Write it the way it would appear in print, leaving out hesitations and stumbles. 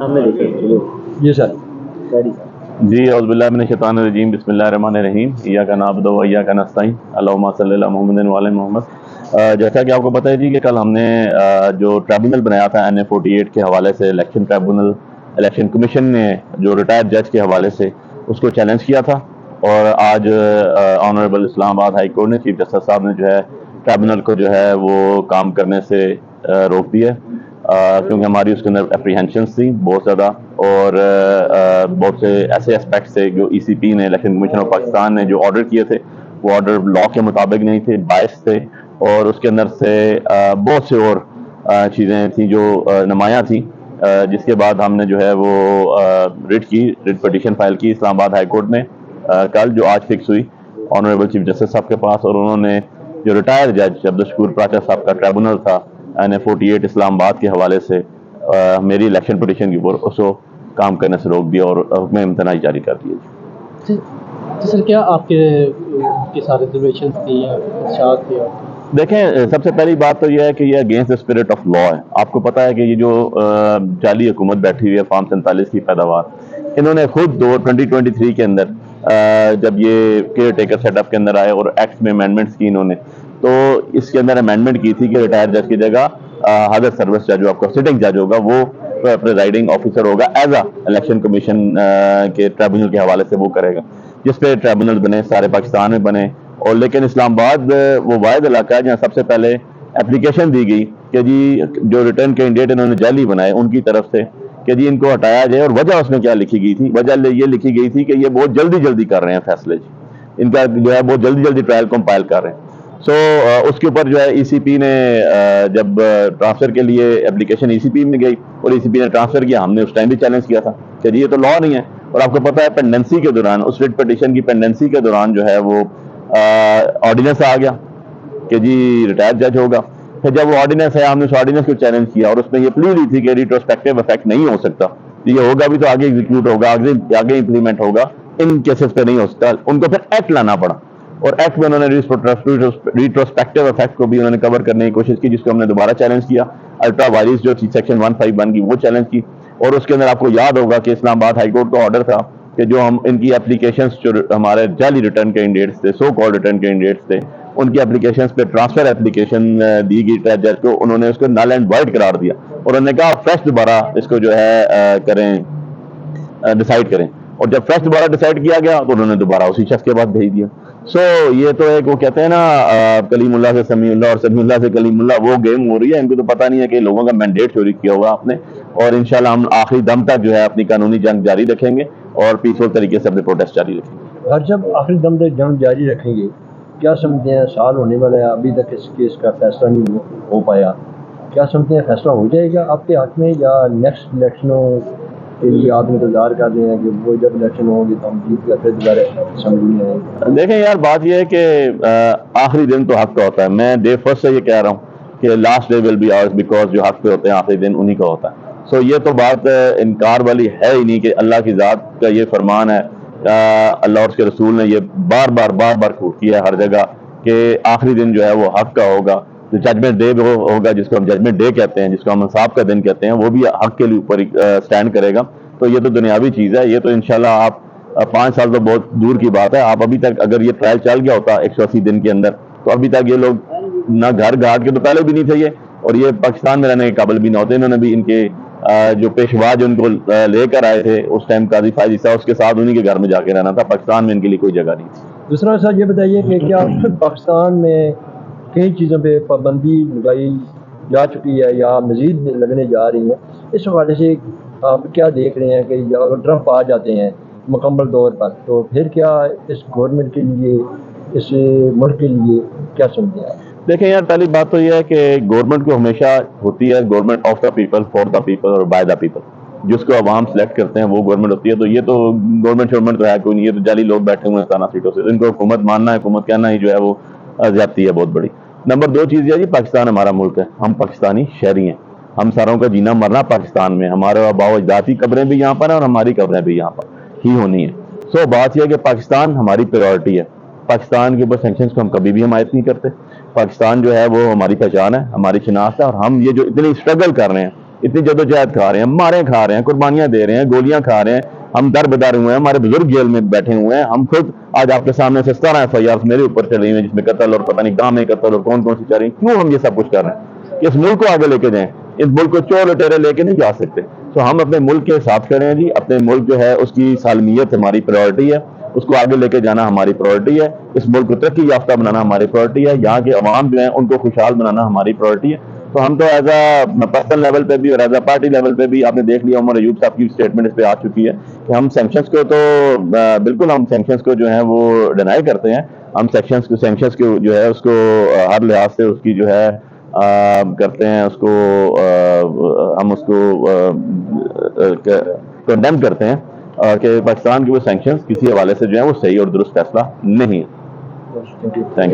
جی سر. جی اعوذ باللہ من الشیطان الرجیم بسم اللہ الرحمن الرحیم ایاک نعبد و ایاک نستعین اللہم صلی علی محمد وعلی محمد. جیسا کہ آپ کو پتہ ہے جی کہ کل ہم نے جو ٹریبونل بنایا تھا NA48 کے حوالے سے الیکشن ٹریبونل الیکشن کمیشن نے جو ریٹائرڈ جج کے حوالے سے اس کو چیلنج کیا تھا، اور آج آنریبل اسلام آباد ہائی کورٹ نے چیف جسٹس صاحب نے جو ہے ٹریبونل کو جو ہے وہ کام کرنے سے روک دیا، کیونکہ ہماری اس کے اندر اپریہنشنس تھیں بہت زیادہ، اور بہت سے ایسے اسپیکٹس تھے جو ECP نے الیکشن کمیشن آف پاکستان نے جو آرڈر کیے تھے وہ آرڈر لا کے مطابق نہیں تھے، باعث تھے، اور اس کے اندر سے بہت سے اور چیزیں تھیں جو نمایاں تھیں، جس کے بعد ہم نے جو ہے وہ ریٹ پٹیشن فائل کی اسلام آباد ہائی کورٹ میں کل، جو آج فکس ہوئی آنریبل چیف جسٹس صاحب کے پاس، اور انہوں نے جو ریٹائرڈ جج عبدالشکور پراچا صاحب کا ٹریبونل تھا NA48 اسلام آباد کے حوالے سے میری الیکشن پٹیشن کے اوپر اس کو کام کرنے سے روک دیا اور حکم امتناعی جاری کر دیا. سر کیا آپ کے ساتھ ریزرویشن تھی یا خدشات تھے؟ دیکھیں، سب سے پہلی بات تو یہ ہے کہ یہ against the spirit of law ہے. آپ کو پتہ ہے کہ یہ جو جعلی حکومت بیٹھی ہوئی ہے فارم 47 کی پیداوار، انہوں نے خود 2023 کے اندر جب یہ کیئر ٹیکر سیٹ اپ کے اندر آئے اور ایکٹ میں امینڈمنٹس کی انہوں نے، تو اس کے اندر امینڈمنٹ کی تھی کہ ریٹائر جج کی جگہ حاضر سروس جج جو آپ کا سٹنگ جج ہوگا وہ پریزائڈنگ آفیسر ہوگا ایز الیکشن کمیشن کے ٹریبونل کے حوالے سے وہ کرے گا، جس پہ ٹریبونل بنے سارے پاکستان میں بنے. اور لیکن اسلام آباد وہ واحد علاقہ ہے جہاں سب سے پہلے اپلیکیشن دی گئی کہ جی جو ریٹرن کینڈیڈیٹ انہوں نے جعلی بنائے ان کی طرف سے کہ جی ان کو ہٹایا جائے. اور وجہ اس میں کیا لکھی گئی تھی؟ وجہ یہ لکھی گئی تھی کہ یہ بہت جلدی کر رہے ہیں فیصلے، ان کا جو ہے بہت جلدی ٹرائل کمپائل کر رہے ہیں. اس کے اوپر جو ہے ECP نے جب ٹرانسفر کے لیے اپلیکیشن ECP میں گئی اور ECP نے ٹرانسفر کیا، ہم نے اس ٹائم بھی چیلنج کیا تھا کہ جی یہ تو لا نہیں ہے. اور آپ کو پتہ ہے پینڈنسی کے دوران، اس ریٹ پٹیشن کی پینڈنسی کے دوران جو ہے وہ آرڈیننس آ گیا کہ جی ریٹائر جج ہوگا. پھر جب وہ آرڈیننس ہے ہم نے اس آرڈیننس کو چیلنج کیا اور اس میں یہ پلی دی تھی کہ ریٹروسپیکٹیو افیکٹ نہیں ہو سکتا، یہ ہوگا بھی تو آگے ایگزیکیوٹ ہوگا، آگے امپلیمنٹ ہوگا، ان کیسز پہ نہیں ہو سکتا. ان کو پھر ایکٹ لانا پڑا، اور ایکٹ میں انہوں نے ریٹروسپیکٹیو افیکٹ کو بھی انہوں نے کور کرنے کی کوشش کی، جس کو ہم نے دوبارہ چیلنج کیا. الٹرا وائرس جو تھی سیکشن 151 کی وہ چیلنج کی، اور اس کے اندر آپ کو یاد ہوگا کہ اسلام آباد ہائی کورٹ کا آرڈر تھا کہ جو ہم ان کی اپلیکیشنز جو ہمارے جعلی ریٹرن کینڈیڈیٹس تھے، سو کال ریٹرن کینڈیڈیٹس تھے، ان کی اپلیکیشنز پہ ٹرانسفر اپلیکیشن دی گئی جج کو، انہوں نے اس کو نل اینڈ وائڈ قرار دیا اور انہوں نے کہا فریش دوبارہ اس کو جو ہے کریں، ڈیسائیڈ کریں. اور جب فریش دوبارہ ڈیسائیڈ کیا گیا تو انہوں نے دوبارہ اسی شخص کے بعد بھیج دیا. یہ تو ایک وہ کہتے ہیں نا کلیم اللہ سے سمیع اللہ اور سمیع اللہ سے کلیم اللہ، وہ گیم ہو رہی ہے. ان کو تو پتہ نہیں ہے کہ لوگوں کا مینڈیٹ چوری کیا ہوا آپ نے، اور انشاءاللہ ہم آخری دم تک جو ہے اپنی قانونی جنگ جاری رکھیں گے اور پیسفل طریقے سے اپنے پروٹیسٹ جاری رکھیں گے. اور جب آخری دم تک جنگ جاری رکھیں گے، کیا سمجھتے ہیں سال ہونے والا ہے، ابھی تک اس کیس کا فیصلہ نہیں ہو پایا، کیا سمجھتے ہیں فیصلہ ہو جائے گا آپ کے حق میں، یا نیکسٹ الیکشنوں کے لیے آپ انتظار کر رہے ہیں کہ وہ جب الیکشن ہوں گے تو ہم جیت کر پھر دوبارہ اسمبلی میں آئیں گے؟ دیکھیں یار، بات یہ ہے کہ آخری دن تو حق کا ہوتا ہے. میں ڈے فرسٹ سے یہ کہہ رہا ہوں کہ last day will be ours, because جو حق پہ ہوتے ہیں آخری دن انہی کا ہوتا ہے. یہ تو بات انکار والی ہے ہی نہیں کہ اللہ کی ذات کا یہ فرمان ہے، اللہ اور اس کے رسول نے یہ بار بار کوٹ کیا ہے ہر جگہ کہ آخری دن جو ہے وہ حق کا ہوگا. جو ججمنٹ ڈے ہوگا، جس کو ہم ججمنٹ ڈے کہتے ہیں، جس کو ہم انصاف کا دن کہتے ہیں، وہ بھی حق کے لیے اوپر سٹینڈ کرے گا. تو یہ تو دنیاوی چیز ہے، یہ تو انشاءاللہ آپ 5 سال تو بہت دور کی بات ہے. آپ ابھی تک اگر یہ ٹرائل چل گیا ہوتا 180 دن کے اندر، تو ابھی تک یہ لوگ نہ گھر گھاٹ کے تو پہلے بھی نہیں تھے یہ، اور یہ پاکستان میں رہنے کے قابل بھی نہ ہوتے. انہوں نے بھی ان کے جو پیشوا جو ان کو لے کر آئے تھے اس ٹائم قاضی فائز عیسیٰ، اس کے ساتھ انہی کے گھر میں جا کے رہنا تھا. پاکستان میں ان کے لیے کوئی جگہ نہیں تھی. دوسرا سر یہ بتائیے کہ کیا پاکستان میں کئی چیزوں پہ پابندی لگائی جا چکی ہے یا مزید لگنے جا رہی ہے؟ اس حوالے سے آپ کیا دیکھ رہے ہیں کہ اگر ٹرمپ آ جاتے ہیں مکمل طور پر، تو پھر کیا اس گورنمنٹ کے لیے، اس ملک کے لیے کیا سمجھتے ہیں؟ دیکھیں یار، پہلی بات تو یہ ہے کہ گورنمنٹ کو ہمیشہ ہوتی ہے government of the people, for the people اور بائی دا پیپل. جس کو عوام سلیکٹ کرتے ہیں وہ گورنمنٹ ہوتی ہے. تو یہ تو گورنمنٹ تو ہے کوئی نہیں، یہ تو جعلی لوگ بیٹھے ہوئے ہیں تانا سیٹوں سے. ان کو حکومت ماننا ہے، حکومت کہنا ہی جو ہے وہ زیادتی ہے بہت بڑی. نمبر 2 چیز یہ ہے جی، پاکستان ہمارا ملک ہے، ہم پاکستانی شہری ہیں، ہم ساروں کا جینا مرنا پاکستان میں، ہمارے آباء و اجداد کی قبریں بھی یہاں پر ہیں اور ہماری قبریں بھی یہاں پر ہی ہونی ہیں. بات یہ ہے کہ پاکستان ہماری پریورٹی ہے. پاکستان کے اوپر سینکشنز کو ہم کبھی بھی حمایت نہیں کرتے. پاکستان جو ہے وہ ہماری پہچان ہے، ہماری شناخت ہے، اور ہم یہ جو اتنی اسٹرگل کر رہے ہیں اتنی جدوجہد کھا رہے ہیں, ماریں کھا رہے ہیں, قربانیاں دے رہے ہیں, گولیاں کھا رہے ہیں, ہم در بدر ہوئے ہیں, ہمارے بزرگ جیل میں بیٹھے ہوئے ہیں, ہم خود آج آپ کے سامنے سے 17 FIR میرے اوپر چلی ہوئی ہیں, جس میں قتل اور پتہ نہیں کہاں میں قتل اور کون کون سی چل رہی ہیں. کیوں ہم یہ سب کچھ کر رہے ہیں کہ اس ملک کو آگے لے کے جائیں؟ اس ملک کو چور لٹیرے لے کے نہیں جا سکتے. تو ہم اپنے ملک کے ساتھ کھڑے ہیں جی. اپنے ملک جو ہے اس کی سالمیت ہماری پرائورٹی ہے, اس کو آگے لے کے جانا ہماری پرائورٹی ہے, اس ملک کو ترقی یافتہ بنانا ہماری پرائورٹی ہے, یہاں کے عوام جو ہیں ان کو خوشحال بنانا ہماری پرائورٹی ہے. تو ہم تو ایز اے پرسنل لیول پہ بھی اور ایز اے پارٹی لیول پہ بھی, آپ نے دیکھ لیا عمر ایوب صاحب کی اسٹیٹمنٹ اس پہ آ چکی ہے کہ ہم سینکشنز کو تو بالکل ہم سینکشنز کو جو ہے وہ ڈینائی کرتے ہیں. ہم سینکشنز کو جو ہے اس کو ہر لحاظ سے اس کی جو ہے کرتے ہیں, اس کو ہم اس کو کنڈیم کرتے ہیں کہ پاکستان کے وہ سینکشنز کسی حوالے سے جو ہے وہ صحیح اور درست فیصلہ نہیں ہے. Thank you.